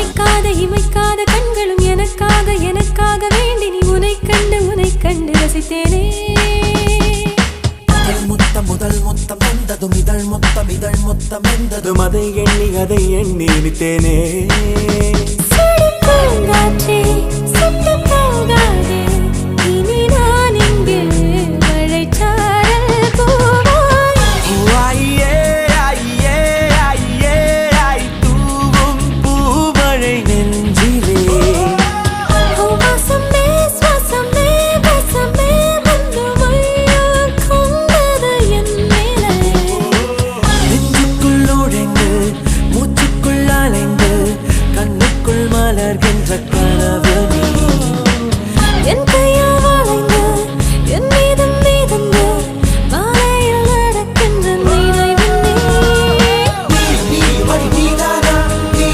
இமைக்காத கண்களும் எனக்காக வேண்டி நீ உனை கண்டு ரசித்தேனே முதல் முத்தம் வந்ததும் இதழ் மொத்தம் வந்ததும் அதை எண்ணி நினைத்தேனே பூங்காற்றே சுட்டு போகாதே இனி நான் இங்கு மழைச்சாரல் போவாய் ஐயே ஐயே ஐயே ஐ தூவும் பூமழை நெஞ்சிலே வாசமே சுவாசமே வசமே வந்து மையா கொண்டது என் மேலே நெஞ்சுக்குள் நுழைந்து மூச்சுக்குள் அலைந்து கண்ணுக்குள் மலர்கின்ற கனவு நீ என் கையை